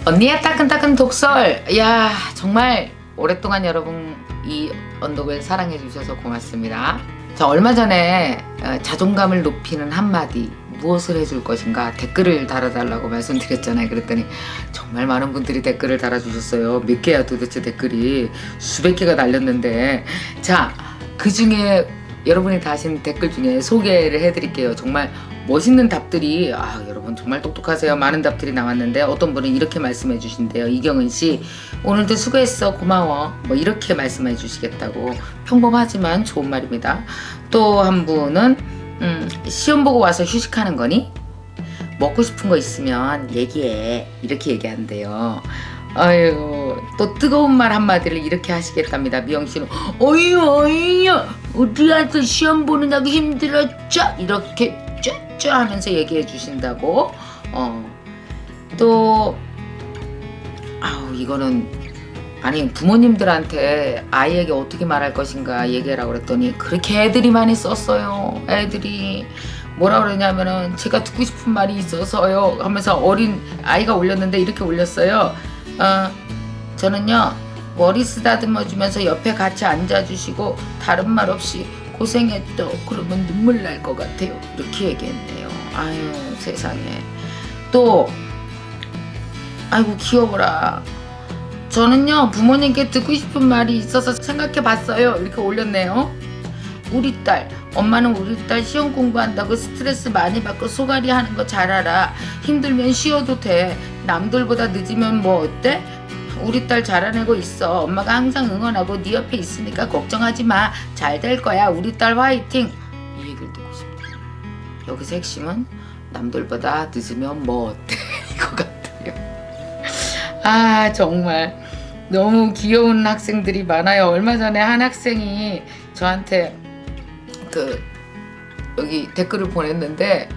언니의 따끈따끈 독설. 야, 정말 오랫동안 여러분 이 언덕을 사랑해 주셔서 고맙습니다. 자, 얼마 전에 자존감을 높이는 한마디 무엇을 해줄 것인가 댓글을 달아달라고 말씀드렸잖아요. 그랬더니 정말 많은 분들이 댓글을 달아주셨어요. 몇 개야 도대체 댓글이 수백 개가 달렸는데, 자, 그 중에 여러분이 다신 댓글 중에 소개를 해드릴게요. 정말 멋있는 답들이, 여러분 정말 똑똑하세요. 많은 답들이 나왔는데 어떤 분은 이렇게 말씀해 주신대요. 이경은씨, 오늘도 수고했어, 고마워, 뭐 이렇게 말씀해 주시겠다고. 평범하지만 좋은 말입니다. 또 한 분은 시험 보고 와서 휴식하는 거니? 먹고 싶은 거 있으면 얘기해, 이렇게 얘기한대요. 아유, 또 뜨거운 말 한마디를 이렇게 하시겠답니다. 미영씨는 어이유 어디 가서 시험 보느냐고 힘들었죠? 이렇게 쭈쭈 하면서 얘기해 주신다고. 또 이거는, 아니, 부모님들한테 아이에게 어떻게 말할 것인가 얘기하라고 그랬더니 그렇게 애들이 많이 썼어요. 애들이 뭐라 그러냐면은 제가 듣고 싶은 말이 있어서요 하면서 어린 아이가 올렸는데 이렇게 올렸어요. 저는요, 머리 쓰다듬어 주면서 옆에 같이 앉아주시고 다른 말 없이 고생했다 그러면 눈물 날 것 같아요, 이렇게 얘기했네요. 아유, 세상에. 또 아이고 귀여워라, 저는요 부모님께 듣고 싶은 말이 있어서 생각해 봤어요, 이렇게 올렸네요. 우리 딸, 엄마는 우리 딸 시험 공부한다고 스트레스 많이 받고 소갈이 하는 거 잘 알아. 힘들면 쉬어도 돼. 남들보다 늦으면 뭐 어때? 우리 딸 잘해내고 있어. 엄마가 항상 응원하고 네 옆에 있으니까 걱정하지 마. 잘 될 거야. 우리 딸 화이팅. 이 얘기를 듣고 싶다. 여기서 핵심은 남들보다 늦으면 뭐 어때? 이거 같아요. 정말 너무 귀여운 학생들이 많아요. 얼마 전에 한 학생이 저한테 여기 댓글을 보냈는데,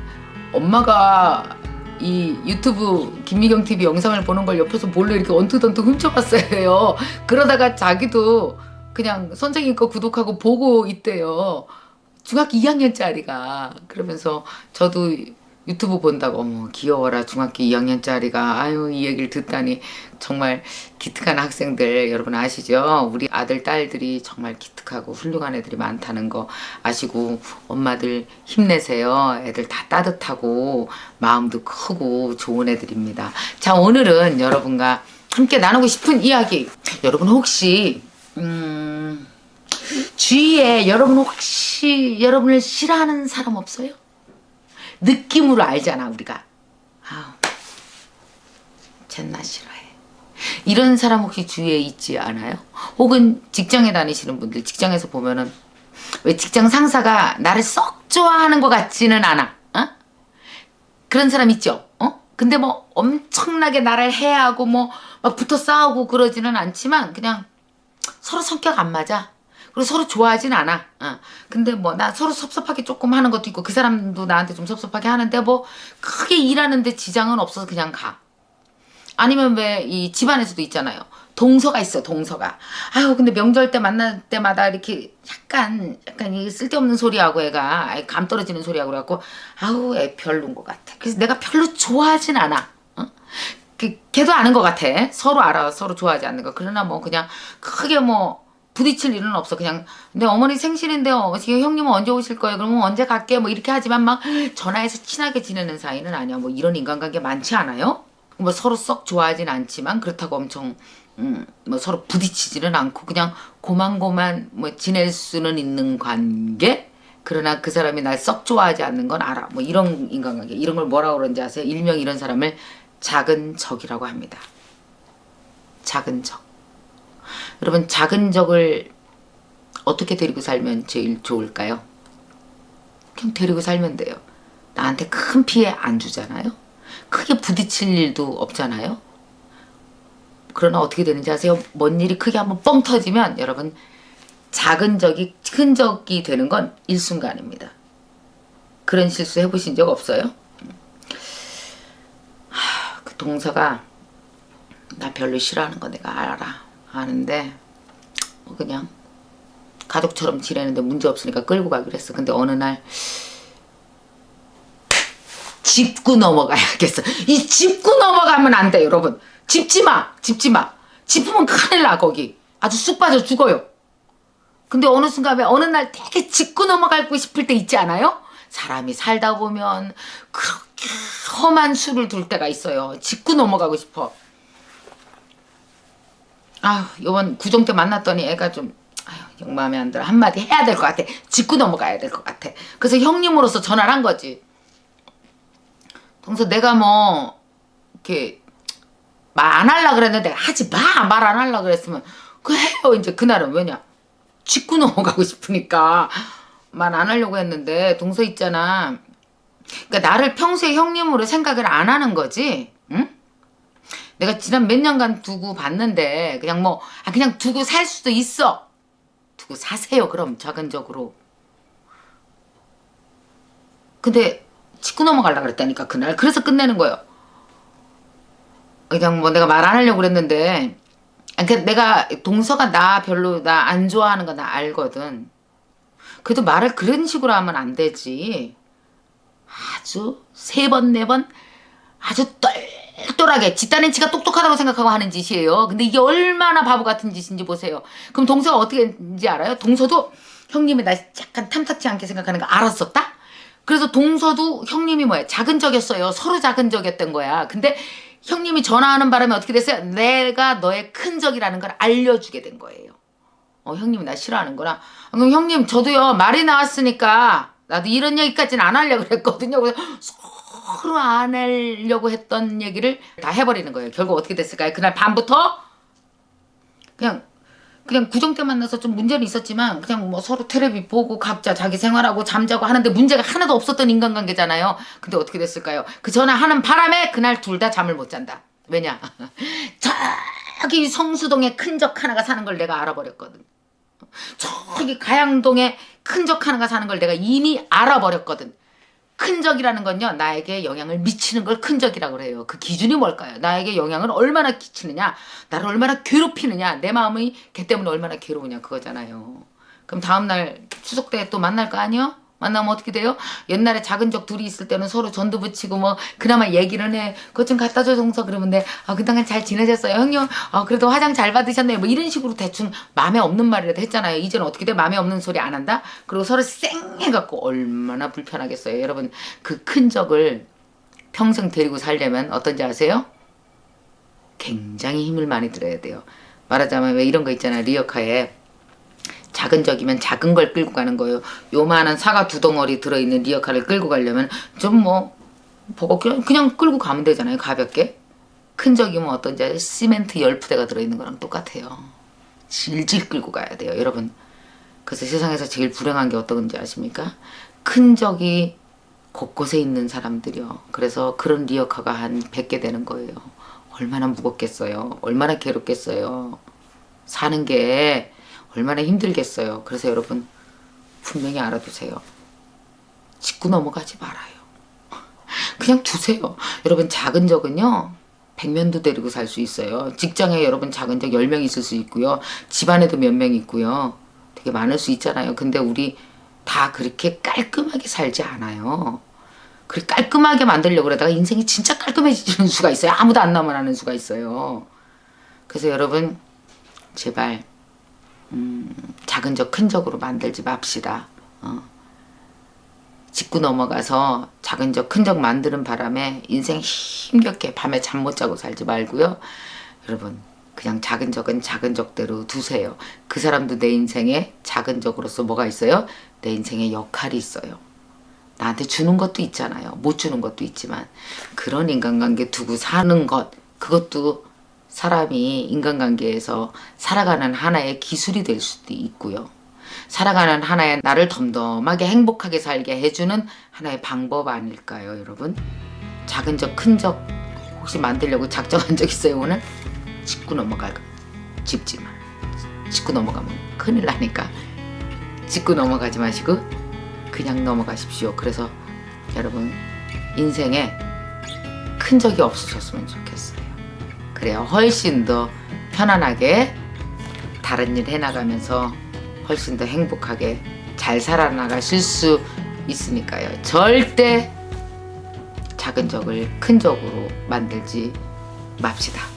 엄마가 이 유튜브 김미경 TV 영상을 보는 걸 옆에서 몰래 이렇게 언뜻언뜻 훔쳐봤어요. 그러다가 자기도 그냥 선생님 거 구독하고 보고 있대요. 중학교 2학년짜리가. 그러면서 저도 유튜브 본다고, 어머 귀여워라, 중학교 2학년짜리가. 이 얘기를 듣다니. 정말 기특한 학생들 여러분 아시죠? 우리 아들 딸들이 정말 기특하고 훌륭한 애들이 많다는 거 아시고, 엄마들 힘내세요. 애들 다 따뜻하고 마음도 크고 좋은 애들입니다. 자, 오늘은 여러분과 함께 나누고 싶은 이야기, 여러분 혹시 주위에 여러분 혹시 여러분을 싫어하는 사람 없어요? 느낌으로 알잖아, 우리가. 쟤나 싫어해, 이런 사람 혹시 주위에 있지 않아요? 혹은 직장에 다니시는 분들, 직장에서 보면은 왜 직장 상사가 나를 썩 좋아하는 것 같지는 않아, 그런 사람 있죠? 근데 뭐 엄청나게 나를 해하고 뭐 막 붙어 싸우고 그러지는 않지만 그냥 서로 성격 안 맞아. 그리고 서로 좋아하진 않아. 근데 뭐 나 서로 섭섭하게 조금 하는 것도 있고, 그 사람도 나한테 좀 섭섭하게 하는데 뭐 크게 일하는데 지장은 없어서 그냥 가. 아니면 왜 이 집안에서도 있잖아요. 동서가 있어, 동서가. 근데 명절 때 만날 때마다 이렇게 약간 이 쓸데없는 소리하고 애가 감 떨어지는 소리하고 그래갖고 애 별로인 것 같아. 그래서 내가 별로 좋아하진 않아. 걔도 아는 것 같아. 서로 알아, 서로 좋아하지 않는 거. 그러나 뭐 그냥 크게 뭐 부딪힐 일은 없어. 그냥 근데 어머니 생신인데요, 지금 형님은 언제 오실 거예요? 그러면 언제 갈게? 뭐 이렇게 하지만 막 전화해서 친하게 지내는 사이는 아니야. 뭐 이런 인간관계 많지 않아요? 뭐 서로 썩 좋아하진 않지만 그렇다고 엄청 뭐 서로 부딪히지는 않고 그냥 고만고만 뭐 지낼 수는 있는 관계? 그러나 그 사람이 날 썩 좋아하지 않는 건 알아. 뭐 이런 인간관계. 이런 걸 뭐라고 그러는지 아세요? 일명 이런 사람을 작은 적이라고 합니다. 작은 적. 여러분, 작은 적을 어떻게 데리고 살면 제일 좋을까요? 그냥 데리고 살면 돼요. 나한테 큰 피해 안 주잖아요. 크게 부딪힐 일도 없잖아요. 그러나 어떻게 되는지 아세요? 뭔 일이 크게 한번 뻥 터지면 여러분, 작은 적이 큰 적이 되는 건 일순간입니다. 그런 실수 해보신 적 없어요? 그 동서가 나 별로 싫어하는 거 내가 알아. 아는데 그냥 가족처럼 지내는데 문제 없으니까 끌고 가기로 했어. 근데 어느 날 짚고 넘어가야겠어. 이 짚고 넘어가면 안 돼, 여러분. 짚지 마. 짚으면 큰일 나, 거기. 아주 쑥 빠져 죽어요. 근데 어느 순간에 어느 날 되게 짚고 넘어가고 싶을 때 있지 않아요? 사람이 살다 보면 그렇게 험한 수를 둘 때가 있어요. 짚고 넘어가고 싶어. 요번 구정 때 만났더니 애가 좀 영 마음에 안 들어. 한마디 해야 될 것 같아. 짚고 넘어가야 될 것 같아. 그래서 형님으로서 전화를 한 거지. 그래서 내가 뭐 이렇게 말 안 하려고 그랬는데 하지 마. 말 안 하려고 그랬으면 해요. 이제 그날은 왜냐? 짚고 넘어가고 싶으니까 말 안 하려고 했는데 동서 있잖아. 그러니까 나를 평소에 형님으로 생각을 안 하는 거지. 응? 내가 지난 몇 년간 두고 봤는데 그냥 뭐 그냥 두고 살 수도 있어. 두고 사세요. 그럼 자근적으로. 근데 짚고 넘어가려고 그랬다니까 그날. 그래서 끝내는 거예요. 그냥 뭐 내가 말 안 하려고 그랬는데 그러니까 내가 동서가 나 별로 나 안 좋아하는 거 나 알거든. 그래도 말을 그런 식으로 하면 안 되지. 아주 3번 4번 아주 똘똘하게 지 딴엔 지가 똑똑하다고 생각하고 하는 짓이에요. 근데 이게 얼마나 바보 같은 짓인지 보세요. 그럼 동서가 어떻게 했는지 알아요? 동서도 형님이 나 약간 탐탁지 않게 생각하는 거 알았었다? 그래서 동서도 형님이 뭐야? 작은적이었어요. 서로 작은적이었던 거야. 근데 형님이 전화하는 바람에 어떻게 됐어요? 내가 너의 큰적이라는 걸 알려주게 된 거예요. 형님이 나 싫어하는구나. 그럼 형님 저도요 말이 나왔으니까 나도 이런 얘기까지는 안 하려고 그랬거든요. 그래서 서로 안 하려고 했던 얘기를 다 해버리는 거예요. 결국 어떻게 됐을까요? 그날 밤부터 그냥 구정 때 만나서 좀 문제는 있었지만 그냥 뭐 서로 텔레비 보고 각자 자기 생활하고 잠자고 하는데 문제가 하나도 없었던 인간관계잖아요. 근데 어떻게 됐을까요? 그 전화하는 바람에 그날 둘 다 잠을 못 잔다. 왜냐? 저기 성수동에 큰적 하나가 사는 걸 내가 알아버렸거든. 저기 가양동에 큰적 하나가 사는 걸 내가 이미 알아버렸거든. 큰적이라는 건요 나에게 영향을 미치는 걸 큰적이라고 그래요. 그 기준이 뭘까요? 나에게 영향을 얼마나 끼치느냐, 나를 얼마나 괴롭히느냐, 내 마음이 걔 때문에 얼마나 괴로우냐 그거잖아요. 그럼 다음날 추석 때 또 만날 거 아니요? 만나면 어떻게 돼요? 옛날에 작은 적 둘이 있을 때는 서로 전도 붙이고 뭐 그나마 얘기를 해. 그것 좀 갖다 줘 동서. 그러면 내 그동안 잘 지내셨어요 형님? 그래도 화장 잘 받으셨네요. 뭐 이런 식으로 대충 마음에 없는 말이라도 했잖아요. 이제는 어떻게 돼? 마음에 없는 소리 안 한다? 그리고 서로 쌩 해갖고 얼마나 불편하겠어요. 여러분 그 큰 적을 평생 데리고 살려면 어떤지 아세요? 굉장히 힘을 많이 들어야 돼요. 말하자면 왜 이런 거 있잖아요. 리어카에 작은 적이면 작은 걸 끌고 가는 거예요. 요만한 사과 2덩어리 들어있는 리어카를 끌고 가려면 좀 뭐 그냥 끌고 가면 되잖아요. 가볍게. 큰 적이면 어떤지 아세요? 시멘트 10부대가 들어있는 거랑 똑같아요. 질질 끌고 가야 돼요. 여러분 그래서 세상에서 제일 불행한 게 어떤지 아십니까? 큰 적이 곳곳에 있는 사람들이요. 그래서 그런 리어카가 한 100개 되는 거예요. 얼마나 무겁겠어요. 얼마나 괴롭겠어요. 사는 게 얼마나 힘들겠어요. 그래서 여러분 분명히 알아두세요. 짚고 넘어가지 말아요. 그냥 두세요. 여러분 작은 적은요 100명도 데리고 살 수 있어요. 직장에 여러분 작은 적 10명 있을 수 있고요. 집안에도 몇 명 있고요. 되게 많을 수 있잖아요. 근데 우리 다 그렇게 깔끔하게 살지 않아요. 그렇게 깔끔하게 만들려고 그러다가 인생이 진짜 깔끔해지는 수가 있어요. 아무도 안 남아나는 수가 있어요. 그래서 여러분 제발 작은 적 큰 적으로 만들지 맙시다. 짚고 넘어가서 작은 적 큰 적 만드는 바람에 인생 힘겹게 밤에 잠 못 자고 살지 말고요. 여러분 그냥 작은 적은 작은 적대로 두세요. 그 사람도 내 인생에 작은 적으로서 뭐가 있어요? 내 인생에 역할이 있어요. 나한테 주는 것도 있잖아요. 못 주는 것도 있지만 그런 인간관계 두고 사는 것 그것도 사람이 인간관계에서 살아가는 하나의 기술이 될 수도 있고요. 살아가는 하나의 나를 덤덤하게 행복하게 살게 해주는 하나의 방법 아닐까요, 여러분? 작은 적, 큰 적 혹시 만들려고 작정한 적 있어요, 오늘? 짚고 넘어갈까? 짚지 마. 짚고 넘어가면 큰일 나니까 짚고 넘어가지 마시고 그냥 넘어가십시오. 그래서 여러분 인생에 큰 적이 없으셨으면 좋겠어요. 그래야 훨씬 더 편안하게 다른 일 해나가면서 훨씬 더 행복하게 잘 살아나가실 수 있으니까요. 절대 작은 작은 적을 큰 적으로 만들지 맙시다.